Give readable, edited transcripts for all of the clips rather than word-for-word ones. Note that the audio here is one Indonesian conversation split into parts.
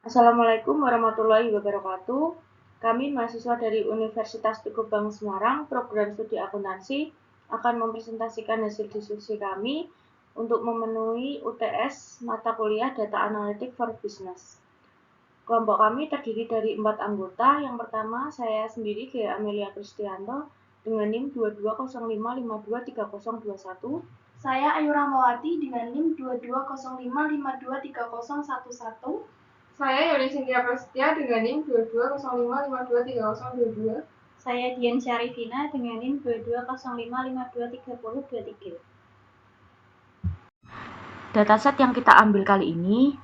Assalamualaikum warahmatullahi wabarakatuh. Kami mahasiswa dari Universitas Teguh Bangsa Semarang, program studi akuntansi, akan mempresentasikan hasil diskusi kami untuk memenuhi UTS mata kuliah Data Analytic for Business. Kelompok kami terdiri dari 4 anggota. Yang pertama, saya sendiri, Gea Amelia Kristianto, dengan NIM 2205523021. Saya Ayu Rahmawati dengan NIM 2205523011. Saya Yoni Cynthia Prasetya dengan NIM 2205523022. Saya Dian Syarifina dengan NIM 2205523023. Dataset yang kita ambil kali ini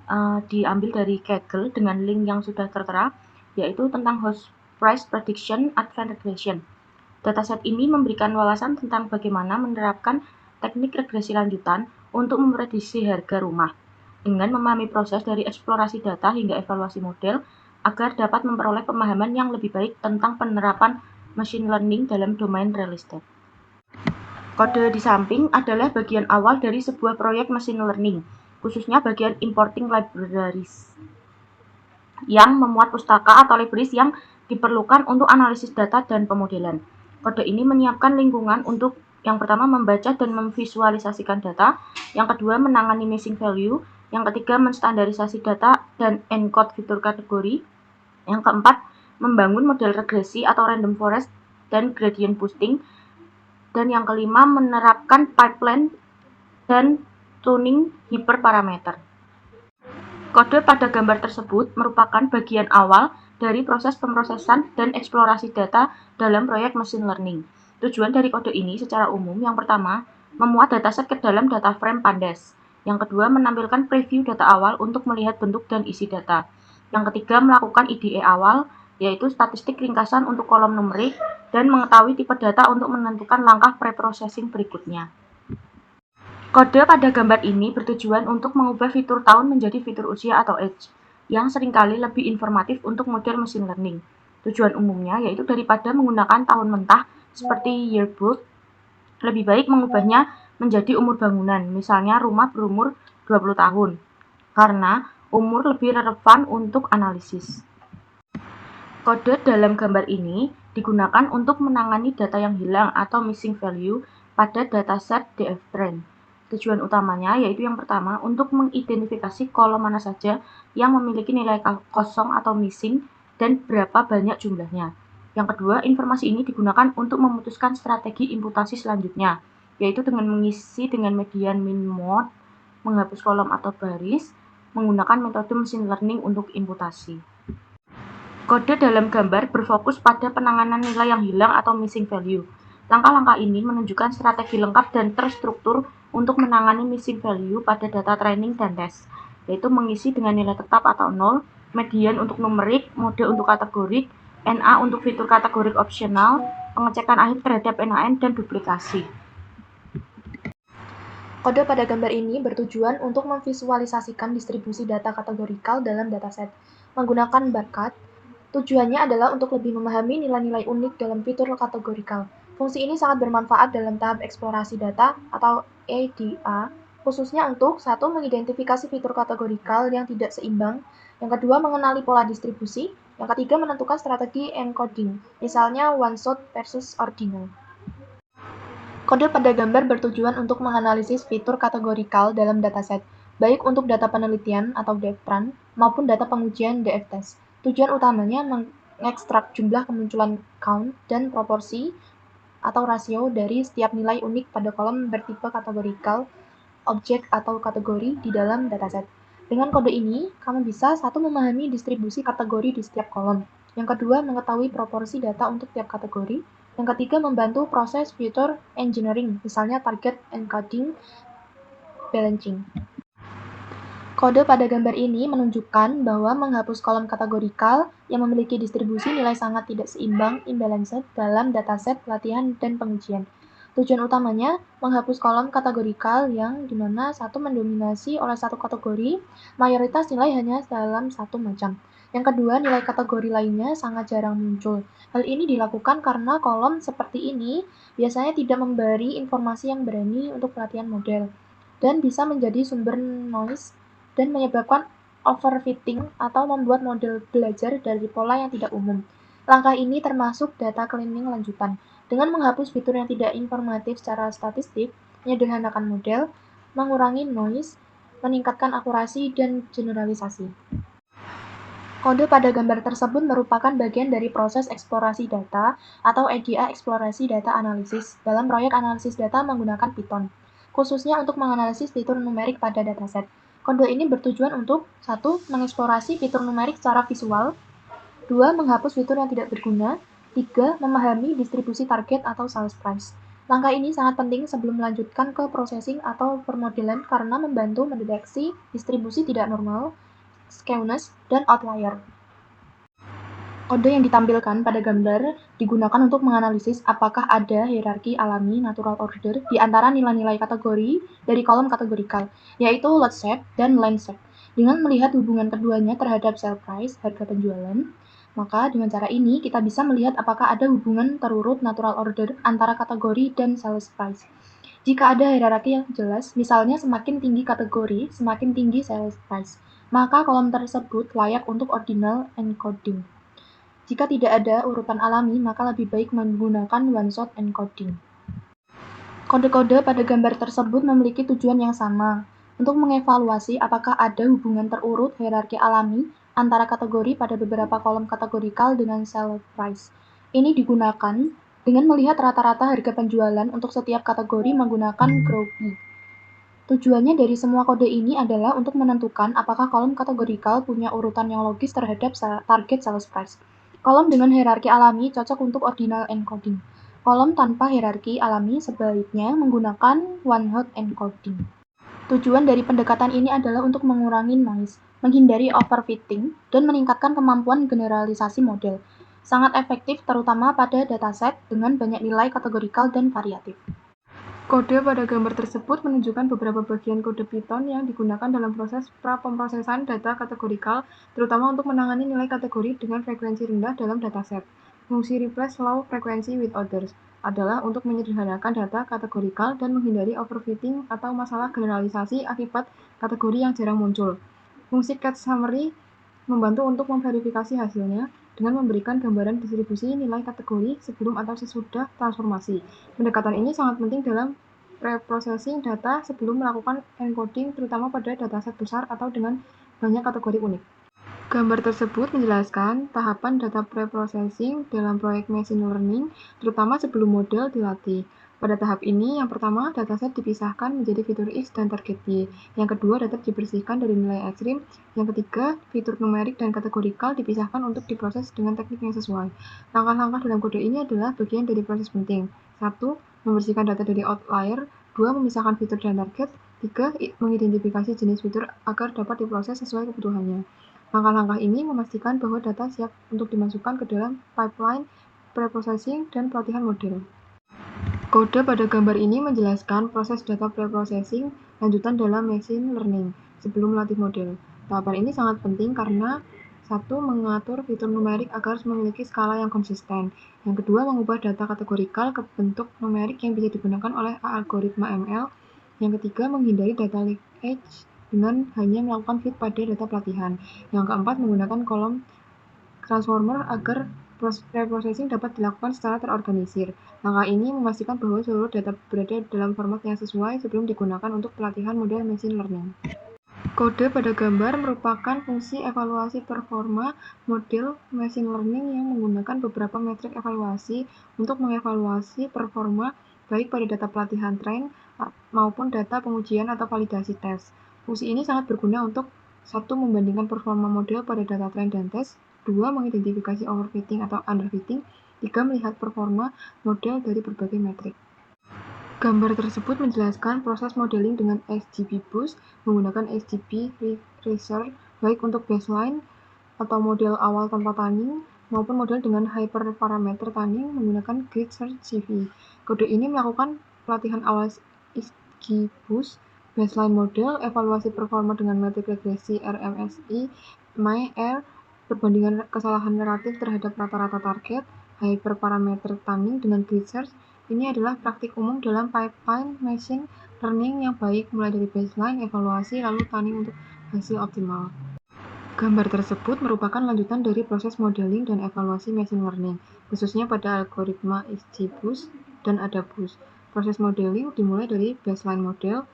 diambil dari Kaggle dengan link yang sudah tertera, yaitu tentang house price prediction advanced regression. Dataset ini memberikan wawasan tentang bagaimana menerapkan teknik regresi lanjutan untuk memprediksi harga rumah, dengan memahami proses dari eksplorasi data hingga evaluasi model, agar dapat memperoleh pemahaman yang lebih baik tentang penerapan machine learning dalam domain real estate. Kode di samping adalah bagian awal dari sebuah proyek machine learning, khususnya bagian importing libraries, yang memuat pustaka atau libraries yang diperlukan untuk analisis data dan pemodelan. Kode ini menyiapkan lingkungan untuk yang pertama membaca dan memvisualisasikan data, yang kedua menangani missing value, yang ketiga menstandarisasi data dan encode fitur kategori, yang keempat membangun model regresi atau random forest dan gradient boosting, dan yang kelima menerapkan pipeline dan tuning hiperparameter. Kode pada gambar tersebut merupakan bagian awal dari proses pemrosesan dan eksplorasi data dalam proyek machine learning. Tujuan dari kode ini secara umum, yang pertama, memuat dataset ke dalam data frame Pandas. Yang kedua, menampilkan preview data awal untuk melihat bentuk dan isi data. Yang ketiga, melakukan IDE awal, yaitu statistik ringkasan untuk kolom numerik, dan mengetahui tipe data untuk menentukan langkah preprocessing berikutnya. Kode pada gambar ini bertujuan untuk mengubah fitur tahun menjadi fitur usia atau age, yang seringkali lebih informatif untuk model machine learning. Tujuan umumnya yaitu daripada menggunakan tahun mentah seperti yearbook, lebih baik mengubahnya menjadi umur bangunan, misalnya rumah berumur 20 tahun, karena umur lebih relevan untuk analisis. Kode dalam gambar ini digunakan untuk menangani data yang hilang atau missing value pada dataset DF-Train. Tujuan utamanya yaitu yang pertama untuk mengidentifikasi kolom mana saja yang memiliki nilai kosong atau missing dan berapa banyak jumlahnya. Yang kedua, informasi ini digunakan untuk memutuskan strategi imputasi selanjutnya, yaitu dengan mengisi dengan median min mode, menghapus kolom atau baris, menggunakan metode machine learning untuk imputasi. Kode dalam gambar berfokus pada penanganan nilai yang hilang atau missing value. Langkah-langkah ini menunjukkan strategi lengkap dan terstruktur untuk menangani missing value pada data training dan tes, yaitu mengisi dengan nilai tetap atau 0, median untuk numerik, mode untuk kategorik, NA untuk fitur kategorik opsional, pengecekan akhir terhadap NaN, dan duplikasi. Kode pada gambar ini bertujuan untuk memvisualisasikan distribusi data kategorikal dalam dataset. Menggunakan barcode, tujuannya adalah untuk lebih memahami nilai-nilai unik dalam fitur kategorikal. Fungsi ini sangat bermanfaat dalam tahap eksplorasi data atau EDA, khususnya untuk satu, mengidentifikasi fitur kategorikal yang tidak seimbang, yang kedua, mengenali pola distribusi, yang ketiga, menentukan strategi encoding, misalnya one shot versus ordinal. Kode pada gambar bertujuan untuk menganalisis fitur kategorikal dalam dataset, baik untuk data penelitian atau DFPRAN maupun data pengujian DFTest. Tujuan utamanya mengekstrak jumlah kemunculan count dan proporsi atau rasio dari setiap nilai unik pada kolom bertipe kategorikal, objek atau kategori di dalam dataset. Dengan kode ini, kamu bisa satu, memahami distribusi kategori di setiap kolom. Yang kedua, mengetahui proporsi data untuk tiap kategori. Yang ketiga, membantu proses feature engineering, misalnya target encoding, balancing. Kode pada gambar ini menunjukkan bahwa menghapus kolom kategorikal yang memiliki distribusi nilai sangat tidak seimbang imbalanced dalam dataset pelatihan dan pengujian. Tujuan utamanya menghapus kolom kategorikal yang dimana satu mendominasi oleh satu kategori, mayoritas nilai hanya dalam satu macam. Yang kedua, nilai kategori lainnya sangat jarang muncul. Hal ini dilakukan karena kolom seperti ini biasanya tidak memberi informasi yang berani untuk pelatihan model dan bisa menjadi sumber noise dan menyebabkan overfitting atau membuat model belajar dari pola yang tidak umum. Langkah ini termasuk data cleaning lanjutan. Dengan menghapus fitur yang tidak informatif secara statistik, menyederhanakan model, mengurangi noise, meningkatkan akurasi, dan generalisasi. Kode pada gambar tersebut merupakan bagian dari proses eksplorasi data atau EDA eksplorasi data analisis dalam proyek analisis data menggunakan Python, khususnya untuk menganalisis fitur numerik pada dataset. Kode ini bertujuan untuk 1. Mengeksplorasi fitur numerik secara visual, 2. Menghapus fitur yang tidak berguna, 3. Memahami distribusi target atau sales price. Langkah ini sangat penting sebelum melanjutkan ke processing atau permodelan karena membantu mendeteksi distribusi tidak normal, skewness, dan outlier. Kode yang ditampilkan pada gambar digunakan untuk menganalisis apakah ada hierarki alami natural order di antara nilai-nilai kategori dari kolom kategorikal, yaitu lot shape dan line shape. Dengan melihat hubungan keduanya terhadap sale price, harga penjualan, maka dengan cara ini kita bisa melihat apakah ada hubungan terurut natural order antara kategori dan sales price. Jika ada hierarki yang jelas, misalnya semakin tinggi kategori, semakin tinggi sales price, maka kolom tersebut layak untuk ordinal encoding. Jika tidak ada urutan alami, maka lebih baik menggunakan one-shot encoding. Kode-kode pada gambar tersebut memiliki tujuan yang sama, untuk mengevaluasi apakah ada hubungan terurut hierarki alami antara kategori pada beberapa kolom kategorikal dengan sale price. Ini digunakan dengan melihat rata-rata harga penjualan untuk setiap kategori menggunakan Groupie. Tujuannya dari semua kode ini adalah untuk menentukan apakah kolom kategorikal punya urutan yang logis terhadap target sales price. Kolom dengan hierarki alami cocok untuk ordinal encoding. Kolom tanpa hierarki alami sebaiknya menggunakan one-hot encoding. Tujuan dari pendekatan ini adalah untuk mengurangi noise, menghindari overfitting, dan meningkatkan kemampuan generalisasi model. Sangat efektif terutama pada dataset dengan banyak nilai kategorikal dan variatif. Kode pada gambar tersebut menunjukkan beberapa bagian kode Python yang digunakan dalam proses pra-pemrosesan data kategorikal, terutama untuk menangani nilai kategori dengan frekuensi rendah dalam dataset. Fungsi replace low frequency with others adalah untuk menyederhanakan data kategorikal dan menghindari overfitting atau masalah generalisasi akibat kategori yang jarang muncul. Fungsi catch summary membantu untuk memverifikasi hasilnya dengan memberikan gambaran distribusi nilai kategori sebelum atau sesudah transformasi. Pendekatan ini sangat penting dalam preprocessing data sebelum melakukan encoding, terutama pada dataset besar atau dengan banyak kategori unik. Gambar tersebut menjelaskan tahapan data preprocessing dalam proyek machine learning, terutama sebelum model dilatih. Pada tahap ini, yang pertama, dataset dipisahkan menjadi fitur X dan target Y. Yang kedua, data dibersihkan dari nilai ekstrim. Yang ketiga, fitur numerik dan kategorikal dipisahkan untuk diproses dengan teknik yang sesuai. Langkah-langkah dalam kode ini adalah bagian dari proses penting. 1. Membersihkan data dari outlier. 2. Memisahkan fitur dan target. 3. Mengidentifikasi jenis fitur agar dapat diproses sesuai kebutuhannya. Langkah-langkah ini memastikan bahwa data siap untuk dimasukkan ke dalam pipeline preprocessing dan pelatihan model. Kode pada gambar ini menjelaskan proses data preprocessing lanjutan dalam machine learning sebelum melatih model. Tahapan ini sangat penting karena 1. Mengatur fitur numerik agar memiliki skala yang konsisten. Yang kedua, mengubah data kategorikal ke bentuk numerik yang bisa digunakan oleh algoritma ML. Yang ketiga, menghindari data leakage dengan hanya melakukan fit pada data pelatihan. Yang keempat, menggunakan kolom transformer agar preprocessing dapat dilakukan secara terorganisir. Langkah ini memastikan bahwa seluruh data berada dalam format yang sesuai sebelum digunakan untuk pelatihan model machine learning. Kode pada gambar merupakan fungsi evaluasi performa model machine learning yang menggunakan beberapa metrik evaluasi untuk mengevaluasi performa baik pada data pelatihan train maupun data pengujian atau validasi tes. Fungsi ini sangat berguna untuk 1. Membandingkan performa model pada data train dan tes. 2. Mengidentifikasi overfitting atau underfitting. 3. Melihat performa model dari berbagai metrik. Gambar tersebut menjelaskan proses modeling dengan XGBoost menggunakan XGB Racer baik untuk baseline atau model awal tanpa tanning maupun model dengan hyperparameter tanning menggunakan Grid Search CV. Kode ini melakukan pelatihan awal XGBoost, baseline model, evaluasi performa dengan metrik regresi RMSI, MyR, perbandingan kesalahan relatif terhadap rata-rata target, hyperparameter tanning dengan Grid Search. Ini adalah praktik umum dalam pipeline machine learning yang baik, mulai dari baseline, evaluasi, lalu tanning untuk hasil optimal. Gambar tersebut merupakan lanjutan dari proses modeling dan evaluasi machine learning, khususnya pada algoritma XGBoost dan AdaBoost. Proses modeling dimulai dari baseline model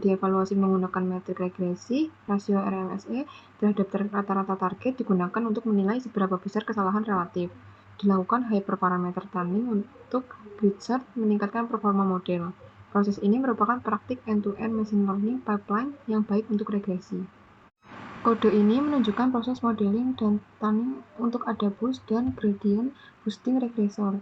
dievaluasi menggunakan metrik regresi, rasio RMSE terhadap rata-rata target digunakan untuk menilai seberapa besar kesalahan relatif. Dilakukan hyperparameter tuning untuk grid search meningkatkan performa model. Proses ini merupakan praktik end-to-end machine learning pipeline yang baik untuk regresi. Kode ini menunjukkan proses modeling dan tuning untuk AdaBoost dan Gradient Boosting Regressor.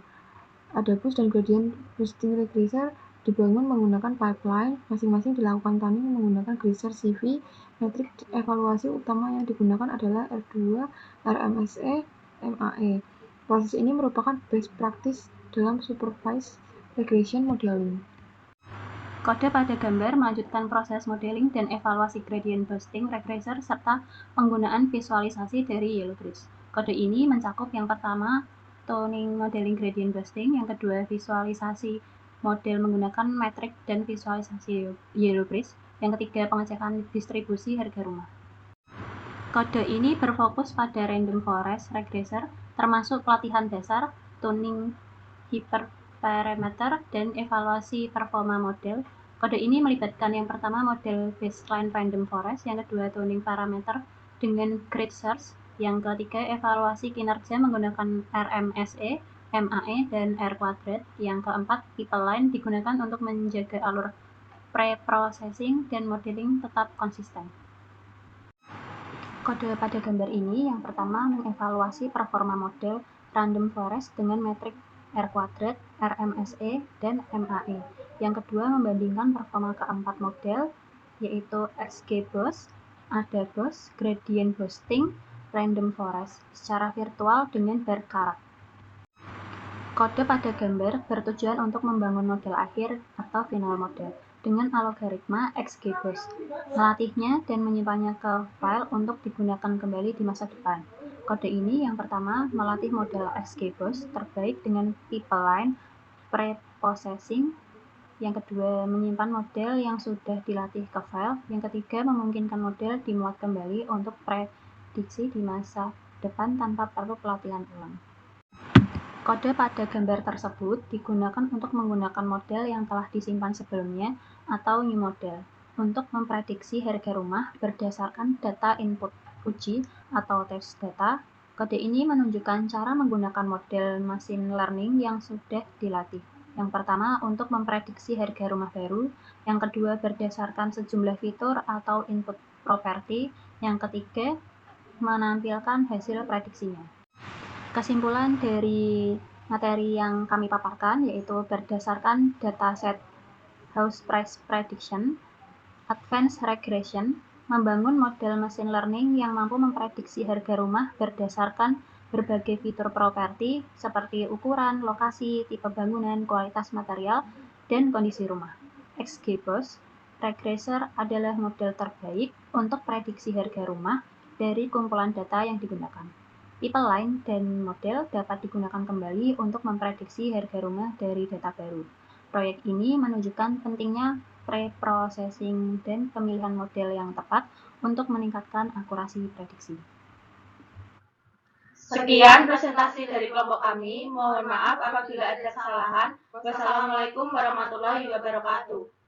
AdaBoost dan Gradient Boosting Regressor dibangun menggunakan pipeline, masing-masing dilakukan tuning menggunakan grid search CV. Metrik evaluasi utama yang digunakan adalah R2, RMSE, MAE. Proses ini merupakan best practice dalam supervised regression modeling. Kode pada gambar melanjutkan proses modeling dan evaluasi gradient boosting regressor serta penggunaan visualisasi dari Yellowbridge. Kode ini mencakup yang pertama, tuning modeling gradient boosting, yang kedua, visualisasi model menggunakan metrik dan visualisasi Yellowbridge, yang ketiga, pengecekan distribusi harga rumah. Kode ini berfokus pada random forest regressor, termasuk pelatihan dasar, tuning hyperparameter, dan evaluasi performa model. Kode ini melibatkan yang pertama model baseline random forest, yang kedua tuning parameter dengan grid search, yang ketiga evaluasi kinerja menggunakan RMSE, MAE, dan R kuadrat, yang keempat pipeline digunakan untuk menjaga alur pre-processing dan modeling tetap konsisten. Kode pada gambar ini yang pertama mengevaluasi performa model random forest dengan metrik R kuadrat, RMSE, dan MAE. Yang kedua membandingkan performa keempat model, yaitu XGBoost, AdaBoost, Gradient Boosting, Random Forest, secara virtual dengan bar karat. Kode pada gambar bertujuan untuk membangun model akhir atau final model dengan algoritma XGBoost, melatihnya dan menyimpannya ke file untuk digunakan kembali di masa depan. Kode ini yang pertama melatih model XGBoost terbaik dengan pipeline pre-processing, yang kedua menyimpan model yang sudah dilatih ke file, yang ketiga memungkinkan model dimuat kembali untuk prediksi di masa depan tanpa perlu pelatihan ulang. Kode pada gambar tersebut digunakan untuk menggunakan model yang telah disimpan sebelumnya atau new model untuk memprediksi harga rumah berdasarkan data input uji atau test data. Kode ini menunjukkan cara menggunakan model machine learning yang sudah dilatih. Yang pertama untuk memprediksi harga rumah baru, yang kedua berdasarkan sejumlah fitur atau input properti, yang ketiga menampilkan hasil prediksinya. Kesimpulan dari materi yang kami paparkan yaitu berdasarkan dataset House Price Prediction, Advanced Regression membangun model machine learning yang mampu memprediksi harga rumah berdasarkan berbagai fitur properti seperti ukuran, lokasi, tipe bangunan, kualitas material, dan kondisi rumah. XGBoost Regressor adalah model terbaik untuk prediksi harga rumah dari kumpulan data yang digunakan. Pipeline dan model dapat digunakan kembali untuk memprediksi harga rumah dari data baru. Proyek ini menunjukkan pentingnya pre-processing dan pemilihan model yang tepat untuk meningkatkan akurasi prediksi. Sekian presentasi dari kelompok kami. Mohon maaf apabila ada kesalahan. Wassalamualaikum warahmatullahi wabarakatuh.